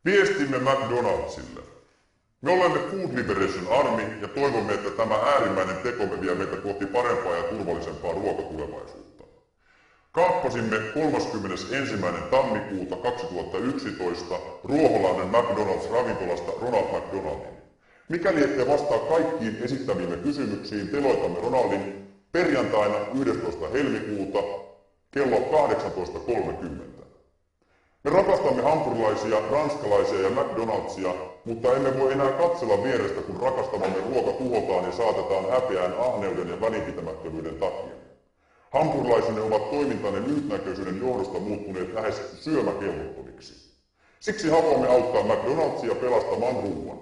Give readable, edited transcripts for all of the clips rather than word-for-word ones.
Viestimme McDonaldsille. Me olemme Food Liberation Army ja toivomme, että tämä äärimmäinen tekomme vie meitä kohti parempaa ja turvallisempaa ruokatulevaisuutta. Kaappasimme 31. tammikuuta 2011 Ruoholahden McDonald's-ravintolasta Ronald McDonaldin. Mikäli ette vastaa kaikkiin esittämiimme kysymyksiin, teloitamme Ronaldin perjantaina 11. helmikuuta kello 18.30. Me rakastamme hampurilaisia, ranskalaisia ja McDonald'sia, mutta emme voi enää katsella vierestä, kun rakastamamme ruoka tuhotaan ja saatetaan häpeään ahneuden ja välinpitämättömyyden takia. Hampurilaisenne ovat toimintanne lyhytnäköisyyden johdosta muuttuneet lähes syömäkelvottomiksi. Siksi haluamme auttaa McDonald'sia pelastamaan ruoan.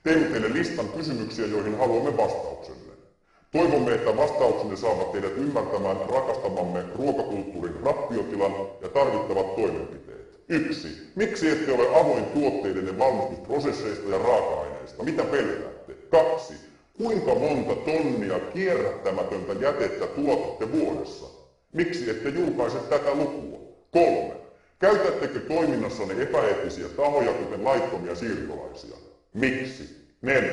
Teemme teille listan kysymyksiä, joihin haluamme vastauksenne. Toivomme, että vastauksenne saavat teidät ymmärtämään rakastamamme ruokakulttuurin rappiotilan ja tarvittavat toimenpiteet. 1. Miksi ette ole avoin tuotteiden ja valmistusprosesseista ja raaka-aineista? Mitä pelkäätte? 2. Kuinka monta tonnia kierrättämätöntä jätettä tuotatte vuodessa? Miksi ette julkaise tätä lukua? 3. Käytättekö toiminnassanne epäeettisiä tahoja, kuten laittomia siirtolaisia? Miksi? 4.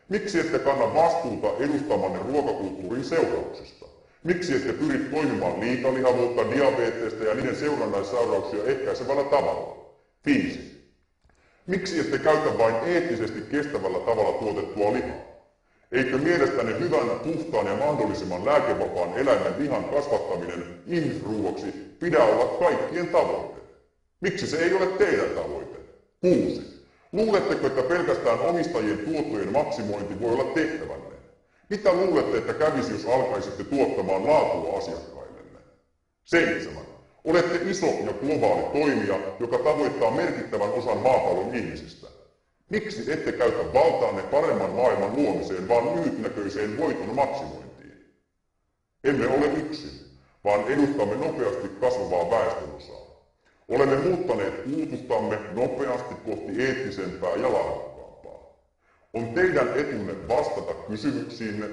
Miksi ette kanna vastuuta edustamanne ruokakulttuurin seurauksista? Miksi ette pyri toimimaan liikalihavuutta, diabetestä ja niiden seurannaissairauksia ehkäisevällä tavalla? 5. Miksi ette käytä vain eettisesti kestävällä tavalla tuotettua lihaa? Eikö mielestänne hyvän, puhtaan ja mahdollisimman lääkevapaan eläimen lihan kasvattaminen ihmisruuaksi pidä olla kaikkien tavoite? Miksi se ei ole teidän tavoite? 6. Luuletteko, että pelkästään omistajien tuottojen maksimointi voi olla tehtävänne? Mitä luulette, että kävisi, jos alkaisitte tuottamaan laatua asiakkaillenne? 7. Olette iso ja globaali toimija, joka tavoittaa merkittävän osan maapallon ihmisistä. Miksi ette käytä valtaanne paremman maailman luomiseen, vaan lyhytnäköiseen voiton maksimointiin? Emme ole yksin, vaan edustamme nopeasti kasvavaa väestönosaa. Olemme muuttaneet kulutustamme nopeasti kohti eettisempää ja laadukkaampaa. On teidän etunne vastata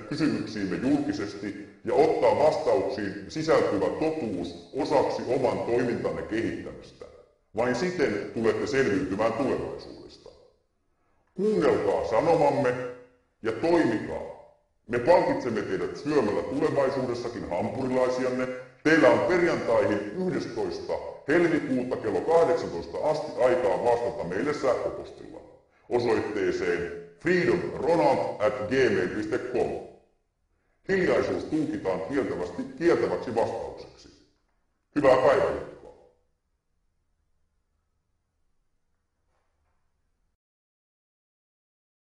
kysymyksiimme julkisesti ja ottaa vastauksiin sisältyvä totuus osaksi oman toimintanne kehittämistä. Vain siten tulette selviytymään tulevaisuudesta. Kuunnelkaa sanomamme ja toimikaa. Me palkitsemme teidät syömällä tulevaisuudessakin hampurilaisianne. Teillä on perjantaihin 11. helmikuuta kello 18 asti aikaa vastata meille sähköpostilla osoitteeseen freedomronald@gmail.com. Hiljaisuus tulkitaan kieltäväksi vastaukseksi. Hyvää päivää!